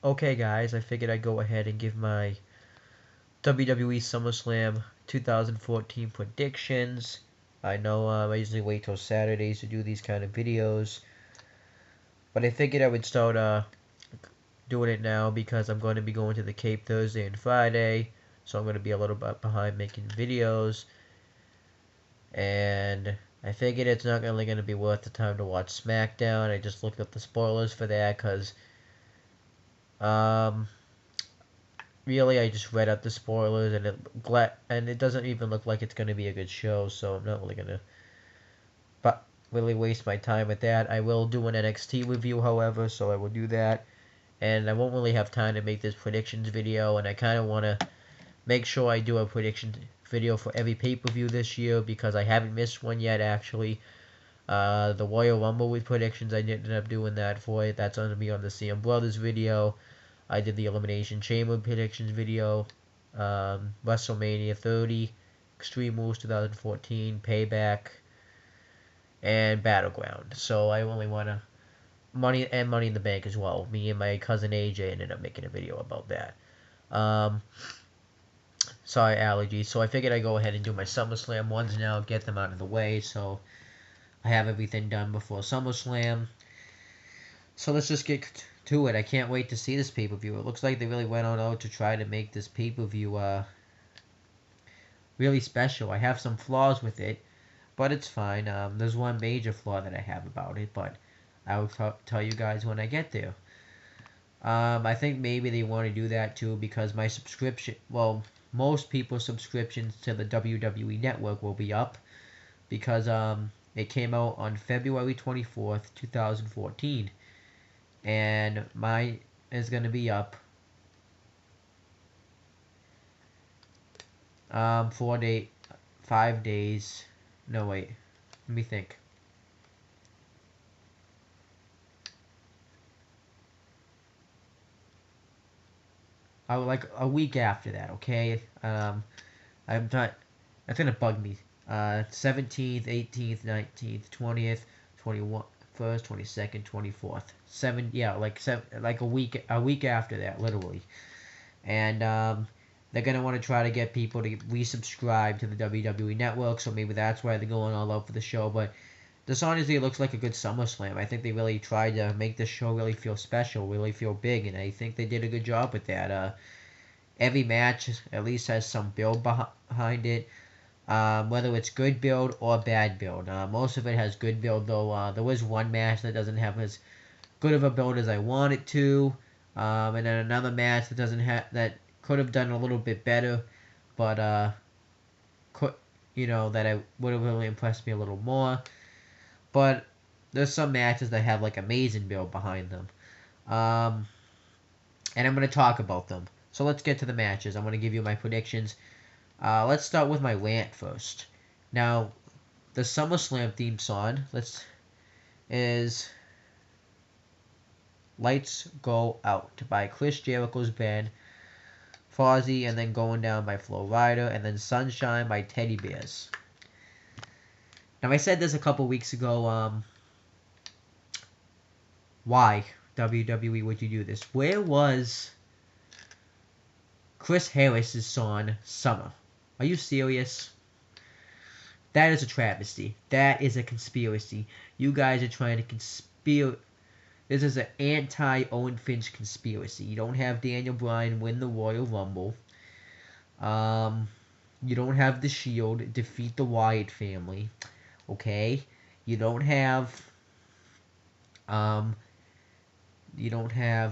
Okay, guys, I figured I'd go ahead and give my WWE Summerslam 2014 predictions. I know I usually wait till Saturdays to do these kind of videos, but I figured I would start doing it now because I'm going to be going to the Cape Thursday and Friday, so I'm going to be a little bit behind making videos, and I figured it's not really going to be worth the time to watch SmackDown. I just looked up the spoilers for that because um, really, I just read up the spoilers, and it doesn't even look like it's gonna be a good show. So I'm not really gonna, but really waste my time with that. I will do an NXT review, however, so I will do that, and I won't really have time to make this predictions video. And I kind of want to make sure I do a prediction video for every pay-per-view this year because I haven't missed one yet. Actually, the Royal Rumble with predictions, I ended up doing that for it. That's gonna be on the CM Brothers video. I did the Elimination Chamber predictions video, WrestleMania 30, Extreme Rules 2014, Payback, and Battleground. So I only want to Money in the Bank as well. Me and my cousin AJ ended up making a video about that. Um, Sorry, allergies. So I figured I'd go ahead and do my SummerSlam ones now, get them out of the way, so I have everything done before SummerSlam. So let's just get to it. I can't wait to see this pay-per-view. It looks like they really went on out to try to make this pay-per-view really special. I have some flaws with it, but it's fine. There's one major flaw that I have about it, but I'll tell you guys when I get there. I think maybe they want to do that too because my subscription, well, most people's subscriptions to the WWE Network will be up because it came out on February 24th, 2014. And mine is going to be up 5 days. No, wait. Let me think. Like a week after that, okay? I'm not. That's gonna bug me. 17th, 18th, 19th, 20th, 21st, 22nd, 24th. Yeah, like a week after that, literally. And they're gonna want to try to get people to resubscribe to the WWE Network, so maybe that's why they're going all out for the show. But this honestly looks like a good SummerSlam. I think they really tried to make this show really feel special, really feel big, and I think they did a good job with that. Every match at least has some build behind it, whether it's good build or bad build. Most of it has good build, though. There was one match that doesn't have as good of a build as I want it to, and then another match that doesn't have that could have done a little bit better, but could that I would have really impressed me a little more. But there's some matches that have like amazing build behind them, um, and I'm gonna talk about them. So let's get to the matches. I'm gonna give you my predictions. Let's start with my rant first. Now, the SummerSlam theme song is "Lights Go Out" by Chris Jericho's band Fozzy, and then "Going Down" by Flo Rida, and then "Sunshine" by Teddy Bears. Now, I said this a couple weeks ago. Why WWE would you do this? Where was Chris Harris's song "Summer"? Are you serious? That is a travesty. That is a conspiracy. You guys are trying to conspire. This is an anti-Owen Finch conspiracy. You don't have Daniel Bryan win the Royal Rumble. You don't have the Shield defeat the Wyatt family. Okay? You don't have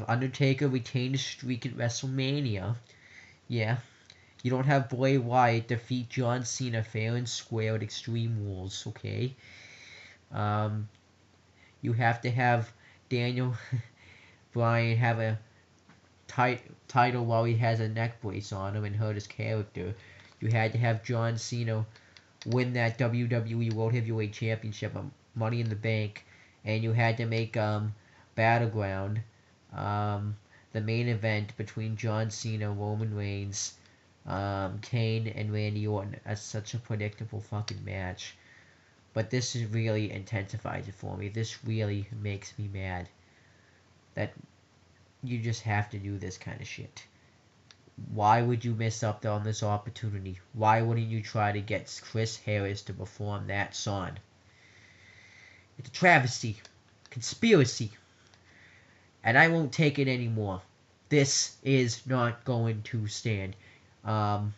Undertaker retain his streak at WrestleMania. Yeah. You don't have Bray Wyatt defeat John Cena fair and square at Extreme Rules. Okay? You have to have Daniel Bryan have a title while he has a neck brace on him and hurt his character. You had to have John Cena win that WWE World Heavyweight Championship, Money in the Bank, and you had to make Battleground the main event between John Cena, Roman Reigns, Kane, and Randy Orton. That's such a predictable fucking match. But this is really intensifies it for me. This really makes me mad. That you just have to do this kind of shit. Why would you miss up on this opportunity? Why wouldn't you try to get Chris Harris to perform that song? It's a travesty. Conspiracy. And I won't take it anymore. This is not going to stand. And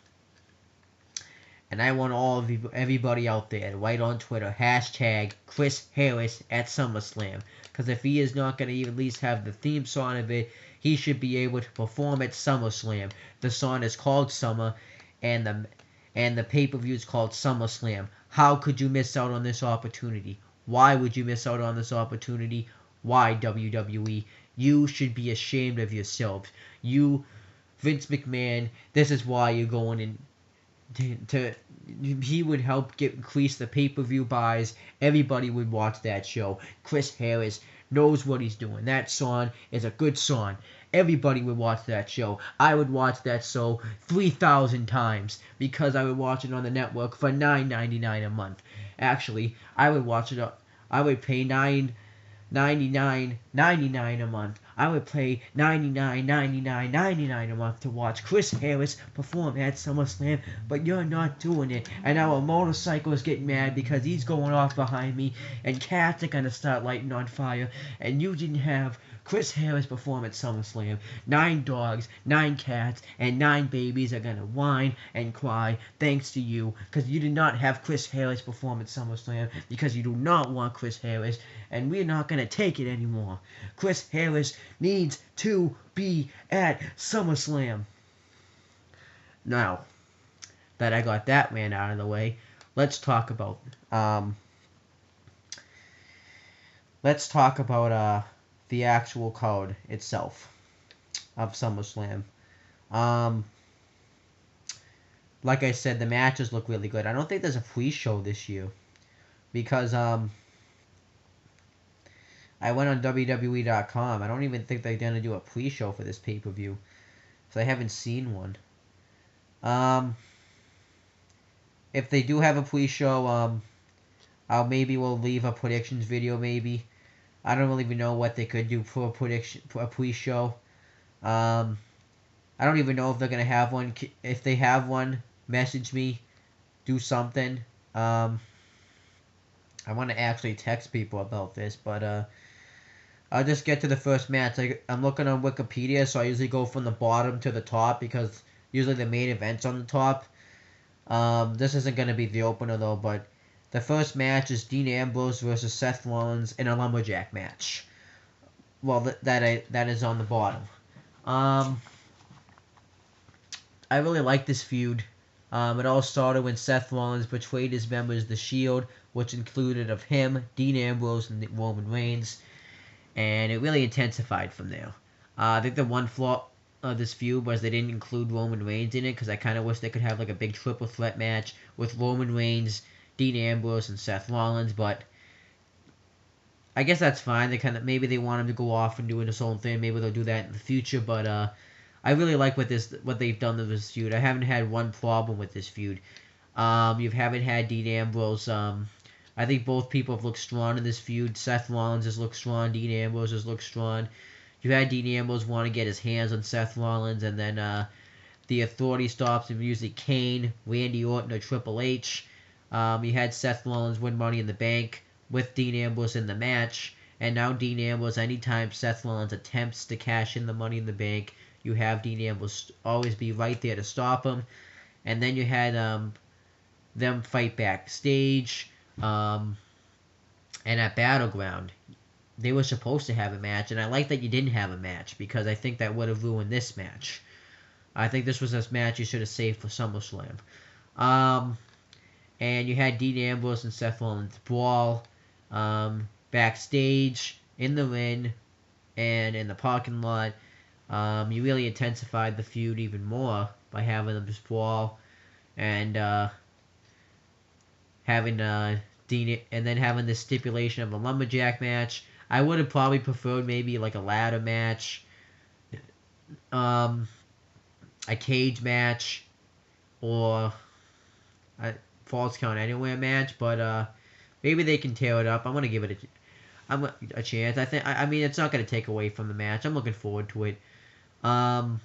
I want everybody out there to write on Twitter, hashtag Chris Harris at SummerSlam. Because if he is not going to at least have the theme song of it, he should be able to perform at SummerSlam. The song is called Summer, and the pay-per-view is called SummerSlam. How could you miss out on this opportunity? Why would you miss out on this opportunity? Why, WWE? You should be ashamed of yourselves. You, Vince McMahon, this is why you're going in. He would help increase the pay-per-view buys. Everybody would watch that show. Chris Harris knows what he's doing. That song is a good song. Everybody would watch that show. I would watch that show 3,000 times because I would watch it on the network for $9.99 a month. Actually, I would watch it. I would pay $99.99 a month. I would pay $99.99 a month to watch Chris Harris perform at SummerSlam, but you're not doing it. And now a motorcycle is getting mad because he's going off behind me, and cats are gonna start lighting on fire, and you didn't have Chris Harris perform at SummerSlam. 9 dogs, 9 cats, and 9 babies are gonna whine and cry thanks to you, because you did not have Chris Harris perform at SummerSlam, because you do not want Chris Harris, and we're not gonna take it anymore. Chris Harris needs to be at SummerSlam. Now that I got that man out of the way, let's talk about the actual card itself of SummerSlam. Like I said, the matches look really good. I don't think there's a pre-show this year because I went on WWE.com. I don't even think they're going to do a pre-show for this pay-per-view. So I haven't seen one. If they do have a pre-show, we'll leave a predictions video maybe. I don't really even know what they could do for a pre-show. I don't even know if they're going to have one. If they have one, message me. Do something. I want to actually text people about this, but I'll just get to the first match. I'm looking on Wikipedia, so I usually go from the bottom to the top because usually the main event's on the top. This isn't going to be the opener, though, but the first match is Dean Ambrose versus Seth Rollins in a lumberjack match. Well, that is on the bottom. I really like this feud. It all started when Seth Rollins betrayed his members, The Shield, which included of him, Dean Ambrose, and Roman Reigns. And it really intensified from there. I think the one flaw of this feud was they didn't include Roman Reigns in it, because I kind of wish they could have like a big triple threat match with Roman Reigns, Dean Ambrose, and Seth Rollins, but I guess that's fine. Maybe they want him to go off and do his own thing. Maybe they'll do that in the future, but I really like what they've done to this feud. I haven't had one problem with this feud. You haven't had Dean Ambrose. I think both people have looked strong in this feud. Seth Rollins has looked strong. Dean Ambrose has looked strong. You had Dean Ambrose want to get his hands on Seth Rollins, and then the Authority stops him, usually Kane, Randy Orton, or Triple H. You had Seth Rollins win Money in the Bank with Dean Ambrose in the match, and now Dean Ambrose, anytime Seth Rollins attempts to cash in the Money in the Bank, you have Dean Ambrose always be right there to stop him. And then you had them fight backstage. And at Battleground, they were supposed to have a match, and I like that you didn't have a match, because I think that would have ruined this match. I think this was a match you should have saved for SummerSlam. And you had Dean Ambrose and Seth Rollins brawl backstage, in the ring, and in the parking lot. You really intensified the feud even more by having them just brawl, and having Dean, and then having this stipulation of a lumberjack match. I would have probably preferred maybe like a ladder match, a cage match, or a falls count anywhere match. But maybe they can tear it up. I'm gonna give it a chance. I mean, it's not going to take away from the match. I'm looking forward to it. Um,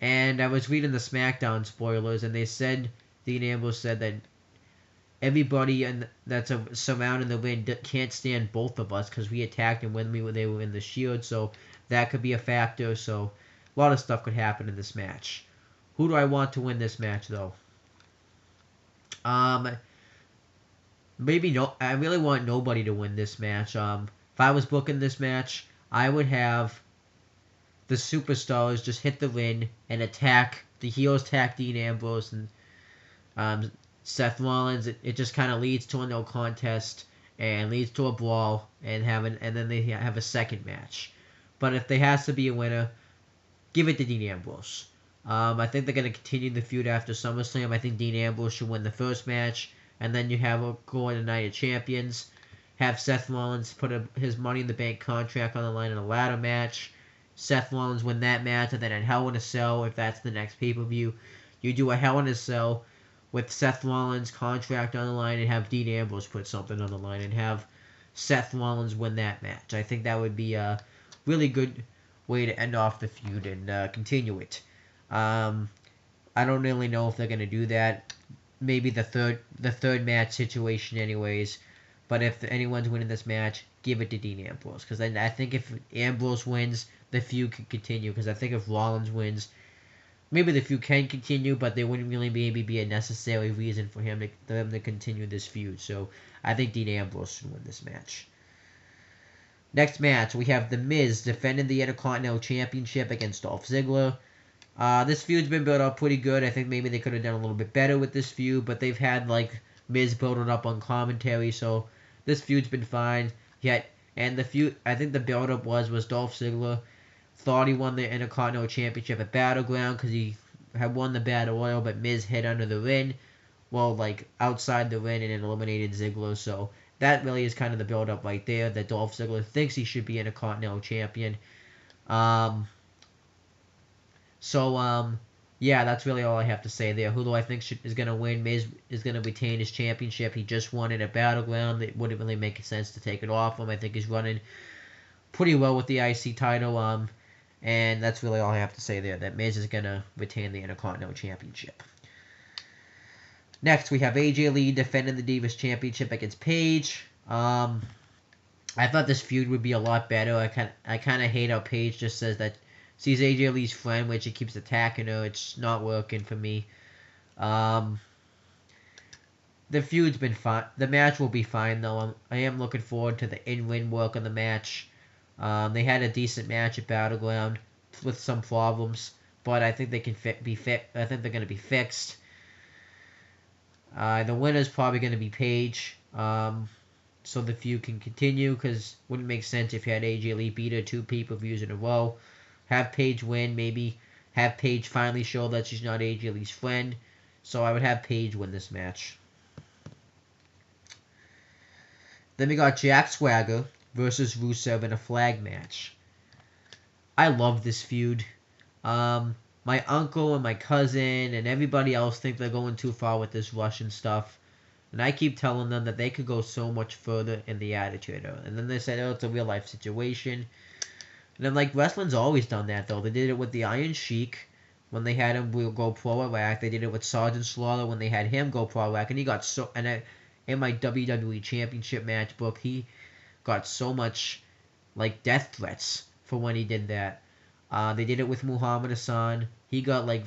and I was reading the SmackDown spoilers, and they said Dean Ambrose said that that's surrounding the ring can't stand both of us because we attacked them when they were in the Shield, so that could be a factor. So a lot of stuff could happen in this match. Who do I want to win this match, though? Um, Maybe no. I really want nobody to win this match. If I was booking this match, I would have the superstars just hit the ring and attack the heels, attack Dean Ambrose and um, Seth Rollins. It just kind of leads to a no contest and leads to a brawl and then they have a second match. But if there has to be a winner, give it to Dean Ambrose. I think they're going to continue the feud after SummerSlam. I think Dean Ambrose should win the first match, and then you have a go on the Night of Champions. Have Seth Rollins put his Money in the Bank contract on the line in a ladder match. Seth Rollins win that match, and then at Hell in a Cell, if that's the next pay-per-view, you do a Hell in a Cell with Seth Rollins' contract on the line and have Dean Ambrose put something on the line and have Seth Rollins win that match. I think that would be a really good way to end off the feud and continue it. I don't really know if they're going to do that. Maybe the third match situation anyways. But if anyone's winning this match, give it to Dean Ambrose. Because I think if Ambrose wins, the feud can continue. Because I think if Rollins wins, maybe the feud can continue, but there wouldn't really maybe be a necessary reason for them to continue this feud. So I think Dean Ambrose should win this match. Next match, we have The Miz defending the Intercontinental Championship against Dolph Ziggler. This feud's been built up pretty good. I think maybe they could have done a little bit better with this feud, but they've had like Miz build it up on commentary, so this feud's been fine. And the feud, I think the build up was Dolph Ziggler thought he won the Intercontinental Championship at Battleground because he had won the Battle Royal, but Miz hit under the ring, well, like outside the ring, and it eliminated Ziggler. So that really is kind of the build up right there. That Dolph Ziggler thinks he should be Intercontinental Champion. Yeah, that's really all I have to say there. Who do I think is going to win? Miz is going to retain his championship. He just won it at Battleground. It wouldn't really make sense to take it off him. I think he's running pretty well with the IC title. And that's really all I have to say there. That Miz is going to retain the Intercontinental Championship. Next, we have AJ Lee defending the Divas Championship against Paige. I thought this feud would be a lot better. I kind of hate how Paige just says that she's AJ Lee's friend, which she keeps attacking her. It's not working for me. The feud's been fine. The match will be fine, though. I am looking forward to the in-ring work of the match. They had a decent match at Battleground with some problems, but I think they can I think they're going to be fixed. The winner's probably going to be Paige. So the feud can continue, because it wouldn't make sense if you had AJ Lee beat her 2 pay-per-views in a row. Have Paige win, maybe have Paige finally show that she's not AJ Lee's friend. So I would have Paige win this match. Then we got Jack Swagger versus Rusev in a flag match. I love this feud. My uncle and my cousin and everybody else think they're going too far with this Russian stuff. And I keep telling them that they could go so much further in the Attitude Era. And then they said, oh, it's a real life situation. And I'm like, wrestling's always done that, though. They did it with the Iron Sheik when they had him go pro Iraq. They did it with Sergeant Slaughter when they had him go pro Iraq. And he got so... And in my WWE Championship match book, he got so much, like, death threats for when he did that. They did it with Muhammad Hassan. He got, like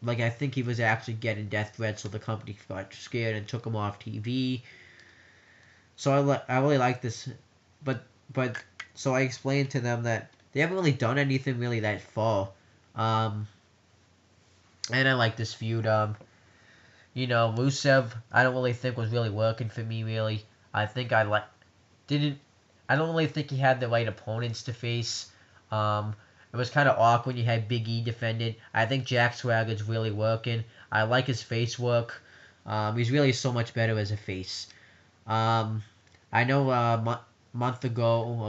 I think he was actually getting death threats, so the company got scared and took him off TV. So I really like this. But so I explained to them that they haven't really done anything really that far. And I like this feud. Rusev, I don't really think was really working for me, really. I think I don't really think he had the right opponents to face. It was kind of awkward when you had Big E defended. I think Jack Swagger's really working. I like his face work. He's really so much better as a face. I know a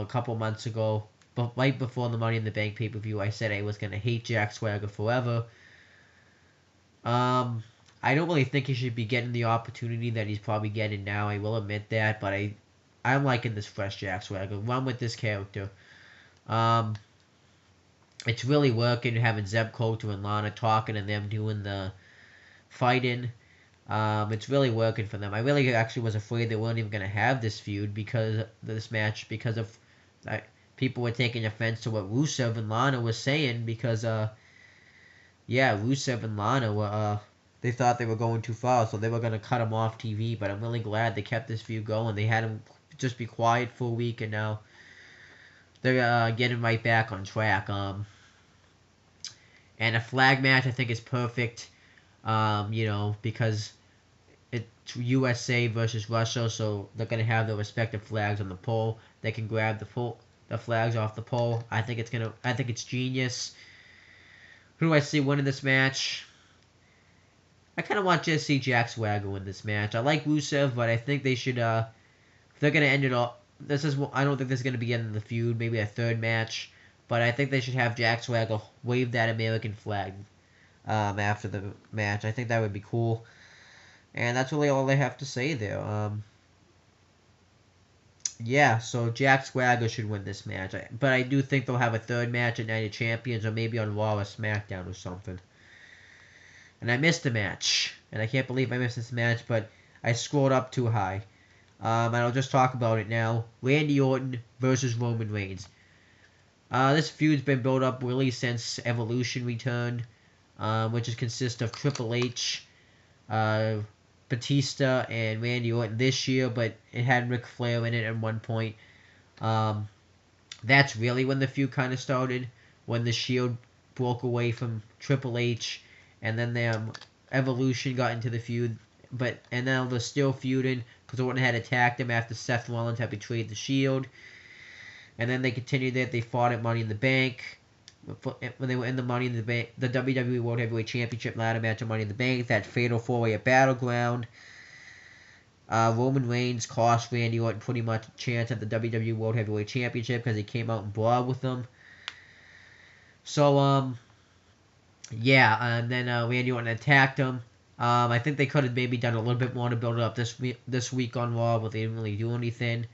couple months ago, but right before the Money in the Bank pay-per-view, I said I was going to hate Jack Swagger forever. I don't really think he should be getting the opportunity that he's probably getting now. I will admit that, but I'm liking this fresh Jack Swagger. Run with this character. Um, it's really working having Zeb Coulter and Lana talking and them doing the fighting. It's really working for them. I really actually was afraid they weren't even going to have this feud because this match because of people were taking offense to what Rusev and Lana was saying because yeah, Rusev and Lana were they thought they were going too far, so they were going to cut him off TV. But I'm really glad they kept this feud going. They had him just be quiet for a week, and now they're getting right back on track. And a flag match I think is perfect. You know, because it's USA versus Russia, so they're gonna have their respective flags on the pole. They can grab the flags off the pole. I think it's genius. Who do I see winning this match? I kind of want to see Jack Swagger win this match. I like Rusev, but I think they should. If they're gonna end it all, I don't think this is gonna be the end of the feud. Maybe a third match, but I think they should have Jack Swagger wave that American flag after the match. I think that would be cool. And that's really all I have to say there. Yeah, so Jack Swagger should win this match. But I do think they'll have a third match at Night of Champions or maybe on Raw or SmackDown or something. And I missed the match. And I can't believe I missed this match, but I scrolled up too high. And I'll just talk about it now. Randy Orton versus Roman Reigns. This feud's been built up really since Evolution returned, which consists of Triple H, Batista, and Randy Orton this year, but it had Ric Flair in it at one point. That's really when the feud kind of started, when the Shield broke away from Triple H, and then the Evolution got into the feud, and now they're still feuding because Orton had attacked him after Seth Rollins had betrayed the Shield, and then they continued that. They fought at Money in the Bank. When they were in the Money in the Bank, the WWE World Heavyweight Championship ladder match of Money in the Bank, that fatal four-way at Battleground. Roman Reigns cost Randy Orton pretty much a chance at the WWE World Heavyweight Championship because he came out and brawled with them. So, yeah, and then Randy Orton attacked him. I think they could have maybe done a little bit more to build it up this week on Raw, but they didn't really do anything.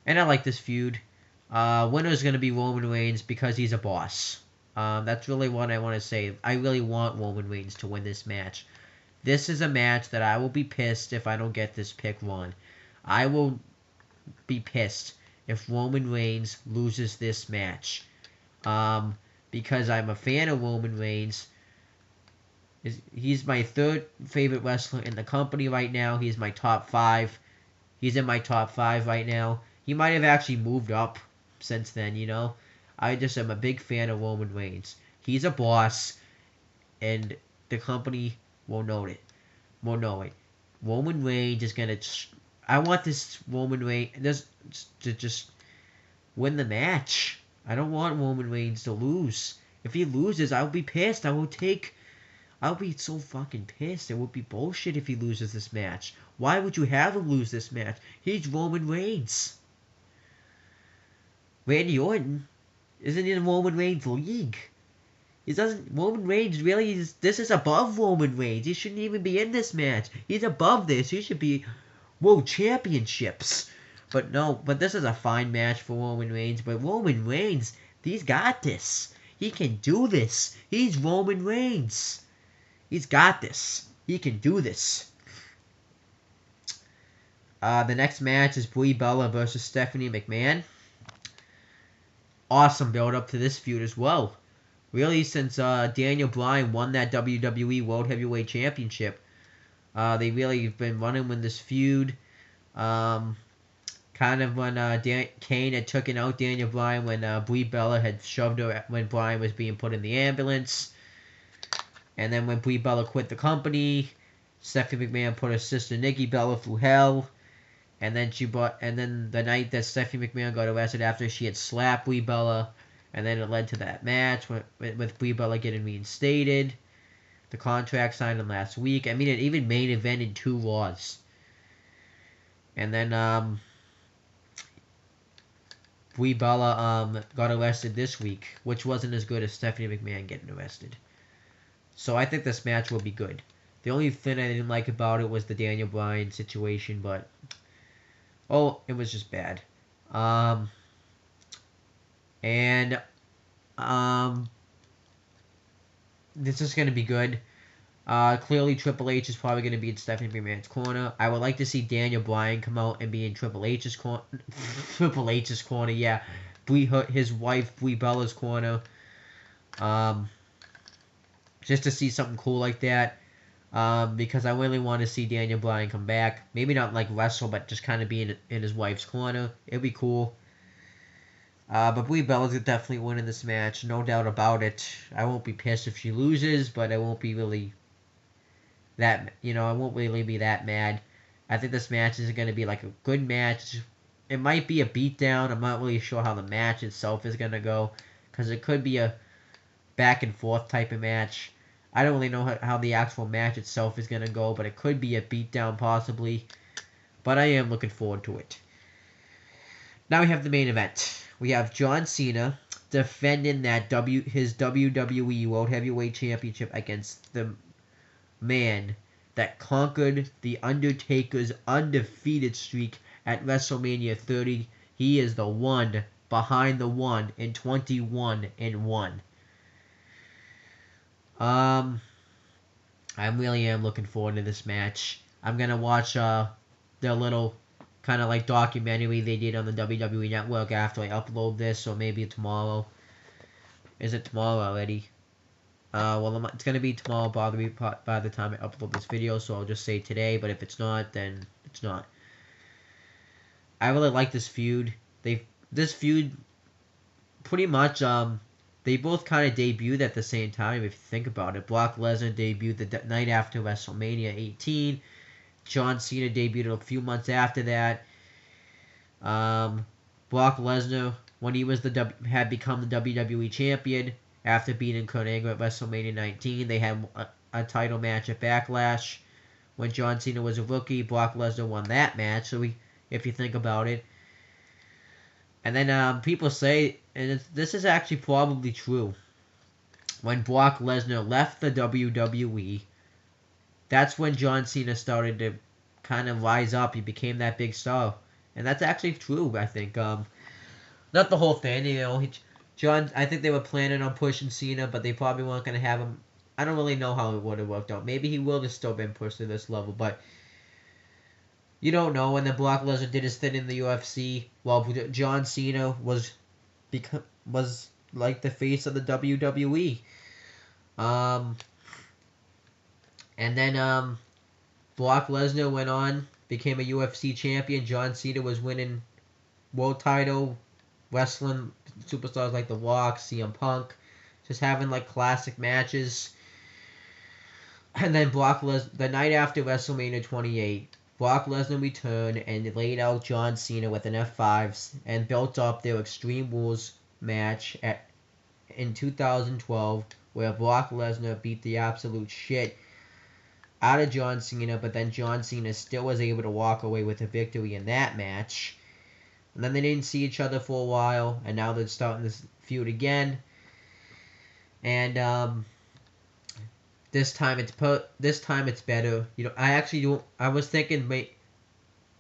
And I like this feud. Winner is going to be Roman Reigns because he's a boss. That's really what I want to say. I really want Roman Reigns to win this match. This is a match that I will be pissed if I don't get this pick wrong. I will be pissed if Roman Reigns loses this match. Because I'm a fan of Roman Reigns. He's my third favorite wrestler in the company right now. He's my top 5. He's in my top 5 right now. He might have actually moved up since then, you know. I just am a big fan of Roman Reigns. He's a boss, and the company will know it. Roman Reigns is gonna. I want this Roman Reigns to just win the match. I don't want Roman Reigns to lose. If he loses, I'll be pissed. I'll be so fucking pissed. It would be bullshit if he loses this match. Why would you have him lose this match? He's Roman Reigns. Randy Orton isn't in Roman Reigns' league. Roman Reigns really is. This is above Roman Reigns. He shouldn't even be in this match. He's above this. He should be World Championships. But no, this is a fine match for Roman Reigns. But Roman Reigns, he's got this. He can do this. He's Roman Reigns. He's got this. He can do this. The next match is Brie Bella versus Stephanie McMahon. Awesome build up to this feud as well. Really, since Daniel Bryan won that WWE World Heavyweight Championship, they really have been running with this feud. Kind of when Kane had taken out Daniel Bryan when Brie Bella had shoved her when Bryan was being put in the ambulance. And then when Brie Bella quit the company, Stephanie McMahon put her sister Nikki Bella through hell. And then the night that Stephanie McMahon got arrested after she had slapped Brie Bella, and then it led to that match with Brie Bella getting reinstated. The contract signed in last week. I mean, it even main evented 2 Raws. And then Brie Bella got arrested this week, which wasn't as good as Stephanie McMahon getting arrested. So I think this match will be good. The only thing I didn't like about it was the Daniel Bryan situation, but Oh, it was just bad. Um, and um, this is going to be good. Clearly, Triple H is probably going to be in Stephanie McMahon's corner. I would like to see Daniel Bryan come out and be in Triple H's corner. Triple H's corner, yeah. His wife, Brie Bella's corner. Um, just to see something cool like that. Because I really want to see Daniel Bryan come back. Maybe not like wrestle, but just kind of be in his wife's corner. It'd be cool. But Brie Bella's definitely winning this match, no doubt about it. I won't be pissed if she loses, but I won't be really I won't really be that mad. I think this match is going to be like a good match. It might be a beatdown. I'm not really sure how the match itself is going to go, because it could be a back and forth type of match. I don't really know how the actual match itself is going to go, but it could be a beatdown possibly. But I am looking forward to it. Now we have the main event. We have John Cena defending his WWE World Heavyweight Championship against the man that conquered The Undertaker's undefeated streak at WrestleMania 30. He is the one behind the one in 21-1. I really am looking forward to this match. I'm gonna watch their little kind of like documentary they did on the WWE Network after I upload this, or maybe tomorrow. Is it tomorrow already? Well, it's gonna be tomorrow by the time I upload this video, so I'll just say today. But if it's not, then it's not. I really like this feud. This feud pretty much they both kind of debuted at the same time if you think about it. Brock Lesnar debuted the night after WrestleMania 18. John Cena debuted a few months after that. Brock Lesnar, when he had become the WWE champion after beating Kurt Angle at WrestleMania 19, they had a title match at Backlash. When John Cena was a rookie, Brock Lesnar won that match. So if you think about it, and then people say, and this is actually probably true, when Brock Lesnar left the WWE, that's when John Cena started to kind of rise up. He became that big star. And that's actually true, I think. Not the whole thing, I think they were planning on pushing Cena, but they probably weren't going to have him. I don't really know how it would have worked out. Maybe he will have still been pushed to this level, but you don't know. When the Brock Lesnar did his thing in the UFC, while John Cena was like the face of the WWE. And then Brock Lesnar went on, became a UFC champion. John Cena was winning world title, wrestling superstars like The Rock, CM Punk, just having like classic matches. And then Brock Lesnar, the night after WrestleMania 28, Brock Lesnar returned and laid out John Cena with an F5 and built up their Extreme Rules match in 2012, where Brock Lesnar beat the absolute shit out of John Cena, but then John Cena still was able to walk away with a victory in that match. And then they didn't see each other for a while, and now they're starting this feud again. And this time it's better. I was thinking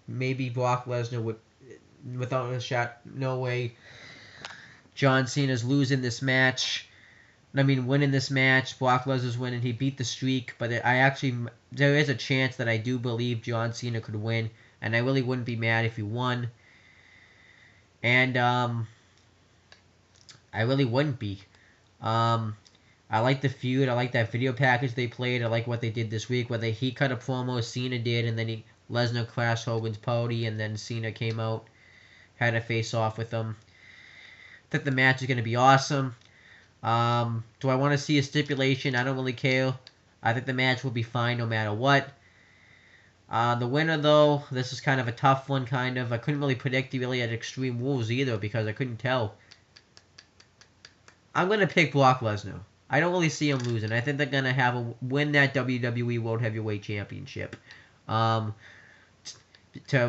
maybe Brock Lesnar would, without a shot, no way, John Cena's losing this match. Winning this match. Brock Lesnar's winning. He beat the streak, but there is a chance that I do believe John Cena could win, and I really wouldn't be mad if he won. And I really wouldn't be. I like the feud. I like that video package they played. I like what they did this week, where he cut a promo, Cena did, and then Lesnar crashed Hogan's party, and then Cena came out, had a face off with him. I think the match is going to be awesome. Do I want to see a stipulation? I don't really care. I think the match will be fine no matter what. The winner, though, this is kind of a tough one, kind of. I couldn't really predict really at Extreme Rules either, because I couldn't tell. I'm going to pick Brock Lesnar. I don't really see him losing. I think they're going to win that WWE World Heavyweight Championship. To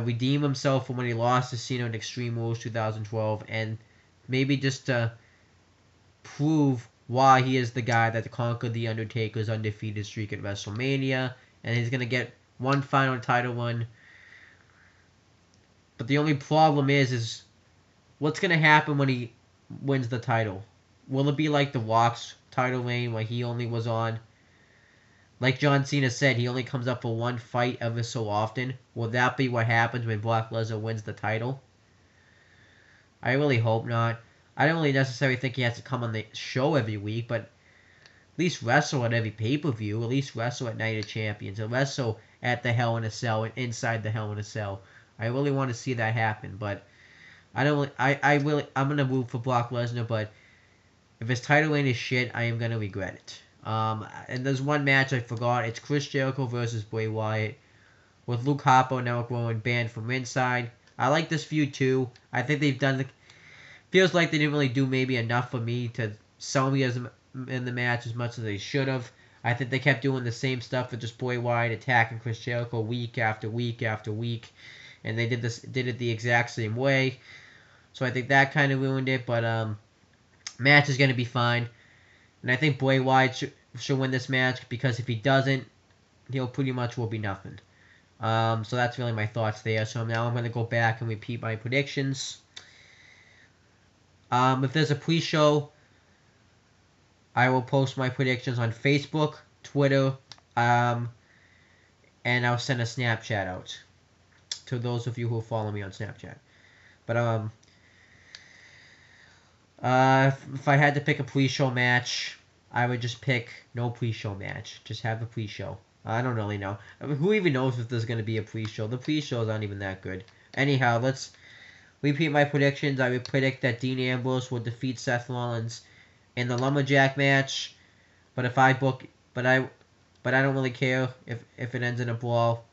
redeem himself from when he lost to Cena in Extreme Rules 2012, and maybe just to prove why he is the guy that conquered The Undertaker's undefeated streak at WrestleMania, and he's going to get one final title run But the only problem is what's gonna happen when he wins the title? Will it be like the Rock's title reign where he only was on? Like John Cena said, he only comes up for one fight ever so often. Will that be what happens when Brock Lesnar wins the title? I really hope not. I don't really necessarily think he has to come on the show every week, but at least wrestle at every pay-per-view. At least wrestle at Night of Champions. Or wrestle at the Hell in a Cell and inside the Hell in a Cell. I really want to see that happen, but I don't. I'm gonna root for Brock Lesnar, but if his title reign is shit, I am gonna regret it. And there's one match I forgot. It's Chris Jericho versus Bray Wyatt with Luke Harper and Eric Rowan banned from ringside. I like this feud too. I think they've done the. Feels like they didn't really do maybe enough for me to sell me as in the match as much as they should have. I think they kept doing the same stuff with just Bray Wyatt attacking Chris Jericho week after week after week, and they did it the exact same way. So I think that kind of ruined it. But match is gonna be fine, and I think Bray Wyatt should win this match because if he doesn't, he'll pretty much will be nothing. So that's really my thoughts there. So now I'm going to go back and repeat my predictions. If there's a pre-show, I will post my predictions on Facebook, Twitter, and I'll send a Snapchat out to those of you who follow me on Snapchat. But if I had to pick a pre-show match, I would just pick no pre-show match. Just have a pre-show. I don't really know. I mean, who even knows if there's going to be a pre-show? The pre-shows aren't even that good. Anyhow, let's repeat my predictions. I would predict that Dean Ambrose will defeat Seth Rollins in the Lumberjack match. But if I book, but I don't really care if it ends in a brawl.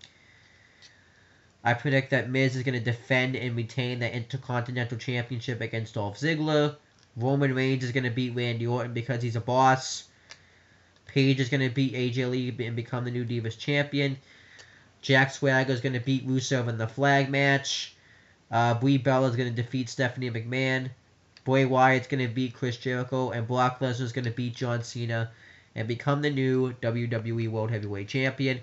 I predict that Miz is going to defend and retain the Intercontinental Championship against Dolph Ziggler. Roman Reigns is going to beat Randy Orton because he's a boss. Paige is going to beat AJ Lee and become the new Divas Champion. Jack Swagger is going to beat Rusev in the flag match. Brie Bella is going to defeat Stephanie McMahon. Bray Wyatt is going to beat Chris Jericho. And Brock Lesnar is going to beat John Cena and become the new WWE World Heavyweight Champion.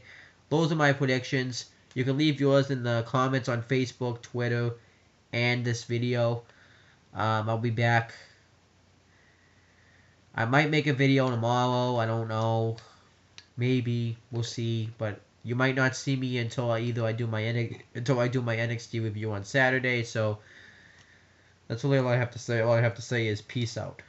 Those are my predictions. You can leave yours in the comments on Facebook, Twitter, and this video. I'll be back. I might make a video tomorrow. I don't know. Maybe. We'll see. But you might not see me until I do my NXT review on Saturday. So that's really all I have to say. All I have to say is peace out.